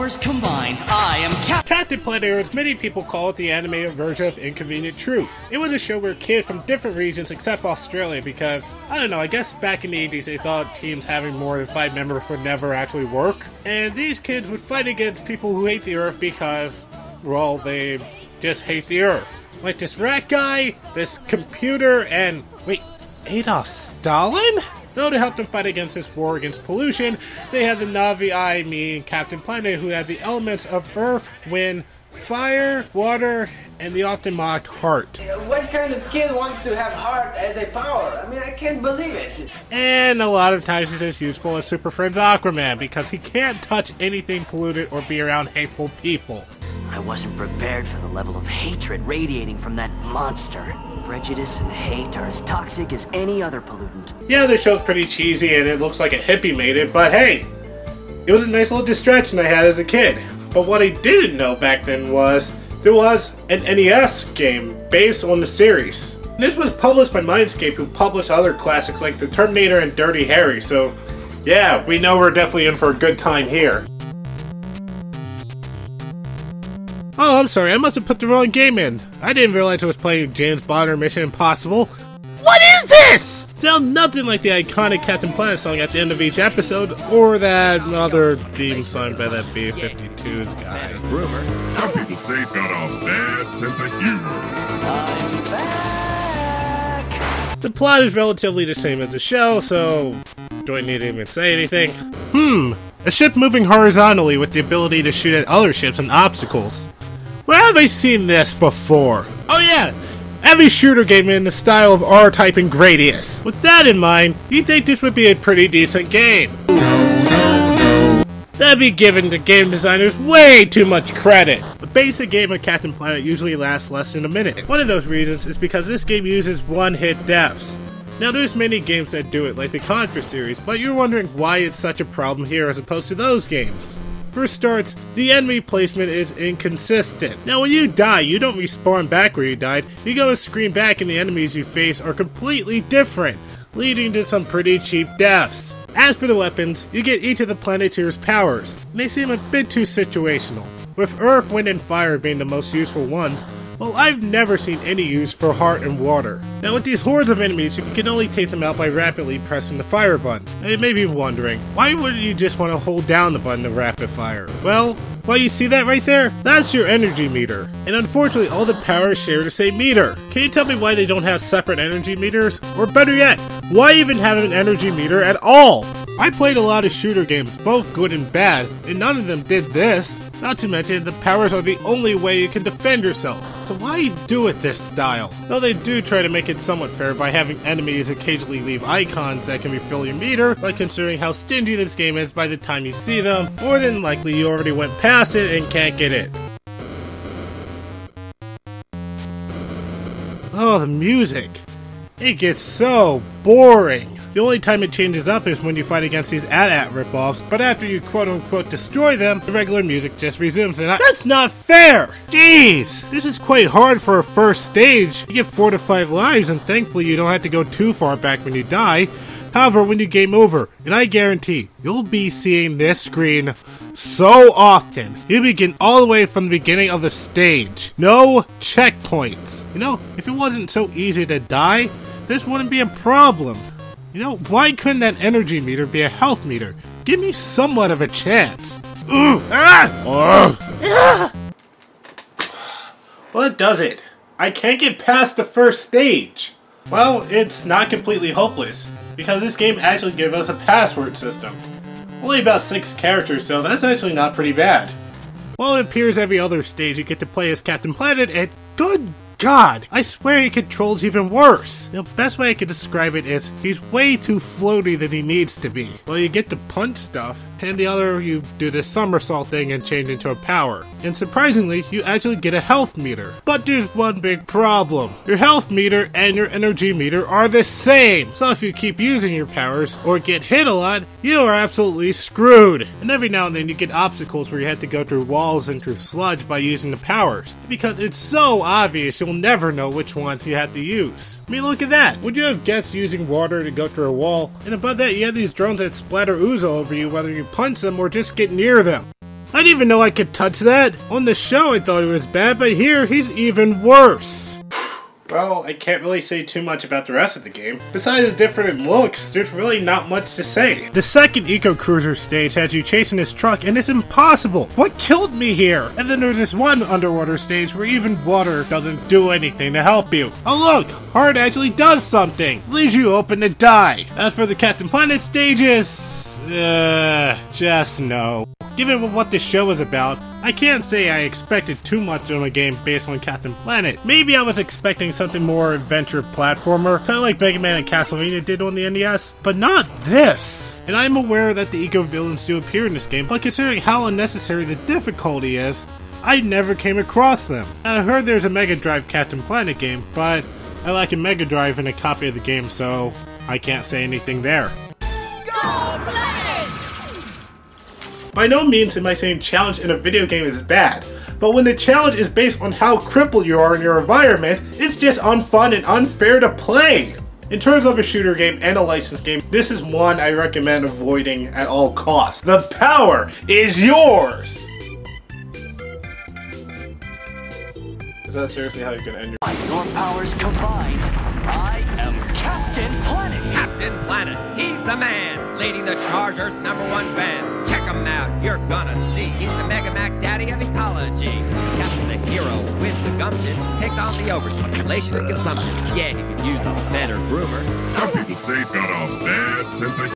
powers combined, I am Captain Planet, or as many people call it, the animated version of Inconvenient Truth. It was a show where kids from different regions except Australia, because, I don't know, I guess back in the 80s they thought teams having more than 5 members would never actually work. And these kids would fight against people who hate the Earth because, well, they just hate the Earth. Like this rat guy, this computer, and... wait, Adolf Stalin? Though to help them fight against this war against pollution, they had the Navi, I mean Captain Planet, who had the elements of earth, wind, fire, water, and the often mocked heart. What kind of kid wants to have heart as a power? I mean, I can't believe it. And a lot of times he's as useful as Super Friends Aquaman, because he can't touch anything polluted or be around hateful people. I wasn't prepared for the level of hatred radiating from that monster. Prejudice and hate are as toxic as any other pollutant. Yeah, this show's pretty cheesy and it looks like a hippie made it, but hey, it was a nice little distraction I had as a kid. But what I didn't know back then was there was an NES game based on the series. And this was published by Mindscape, who published other classics like The Terminator and Dirty Harry, so yeah, we know we're definitely in for a good time here. Oh, I'm sorry, I must have put the wrong game in. I didn't realize I was playing James Bond or Mission Impossible. What is this? Sounds nothing like the iconic Captain Planet song at the end of each episode, or that other theme song by that B-52's guy. Rumor. Some people say he's got a bad sense of humor. I'm back! The plot is relatively the same as the show, so do I need to even say anything? A ship moving horizontally with the ability to shoot at other ships and obstacles. Where have I seen this before? Oh yeah! Every shooter game in the style of R-Type and Gradius. With that in mind, you'd think this would be a pretty decent game. That'd be giving the game designers way too much credit. The basic game of Captain Planet usually lasts less than a minute. One of those reasons is because this game uses one-hit deaths. Now there's many games that do it, like the Contra series, but you're wondering why it's such a problem here as opposed to those games. For starts, the enemy placement is inconsistent. Now when you die, you don't respawn back where you died, you go a screen back and the enemies you face are completely different, leading to some pretty cheap deaths. As for the weapons, you get each of the Planeteer's powers, and they seem a bit too situational, with Earth, Wind, and Fire being the most useful ones. Well, I've never seen any use for heart and water. Now with these hordes of enemies, you can only take them out by rapidly pressing the fire button. And you may be wondering, why wouldn't you just want to hold down the button to rapid fire? Well, you see that right there? That's your energy meter. And unfortunately, all the powers share the same meter. Can you tell me why they don't have separate energy meters? Or better yet, why even have an energy meter at all? I played a lot of shooter games, both good and bad, and none of them did this. Not to mention, the powers are the only way you can defend yourself. So why do it this style? Though they do try to make it somewhat fair by having enemies occasionally leave icons that can refill your meter, but considering how stingy this game is by the time you see them, more than likely you already went past it and can't get it. Oh, the music. It gets so boring. The only time it changes up is when you fight against these AT-AT ripoffs, but after you quote-unquote destroy them, the regular music just resumes, and that's not fair! Jeez! This is quite hard for a first stage. You get 4 to 5 lives, and thankfully you don't have to go too far back when you die. However, when you game over, and I guarantee, you'll be seeing this screen so often. You begin all the way from the beginning of the stage. No checkpoints. You know, if it wasn't so easy to die, this wouldn't be a problem. You know, why couldn't that energy meter be a health meter? Give me somewhat of a chance. Well, it does it. I can't get past the first stage. Well, it's not completely hopeless, because this game actually gives us a password system. Only about 6 characters, so that's actually not pretty bad. While it appears every other stage you get to play as Captain Planet, and good God, I swear he controls even worse. The best way I could describe it is he's way too floaty than he needs to be. Well, you get to punch stuff, and the other you do this somersault thing and change into a power. And surprisingly, you actually get a health meter. But there's one big problem. Your health meter and your energy meter are the same. So if you keep using your powers, or get hit a lot, you are absolutely screwed. And every now and then you get obstacles where you have to go through walls and through sludge by using the powers. Because it's so obvious you'll never know which one you have to use. I mean, look at that. Would you have guessed using water to go through a wall? And above that, you have these drones that splatter ooze all over you whether you punch them or just get near them. I didn't even know I could touch that. On the show I thought it was bad, but here he's even worse. Well, I can't really say too much about the rest of the game. Besides the different looks, there's really not much to say. The second Eco Cruiser stage has you chasing this truck and it's impossible. What killed me here? And then there's this one underwater stage where even water doesn't do anything to help you. Oh look, Heart actually does something. Leaves you open to die. As for the Captain Planet stages, just no. Given what this show is about, I can't say I expected too much on a game based on Captain Planet. Maybe I was expecting something more adventure platformer, kind of like Mega Man and Castlevania did on the NES, but not this. And I'm aware that the eco villains do appear in this game, but considering how unnecessary the difficulty is, I never came across them. And I heard there's a Mega Drive Captain Planet game, but I lack a Mega Drive and a copy of the game, so I can't say anything there. By no means am I saying challenge in a video game is bad, but when the challenge is based on how crippled you are in your environment, it's just unfun and unfair to play. In terms of a shooter game and a licensed game, this is one I recommend avoiding at all costs. The power is yours! Is that seriously how you're gonna end your— By your powers combined, I am Captain Planet! Captain Planet, he's the man, leading the Chargers' #1 fan. Check him out, you're gonna see. He's the Mega Mac daddy of ecology. Captain the hero with the gumption, takes on the overpopulation and consumption. Yeah, he could use a better groomer. Some people say he's got a bad sense of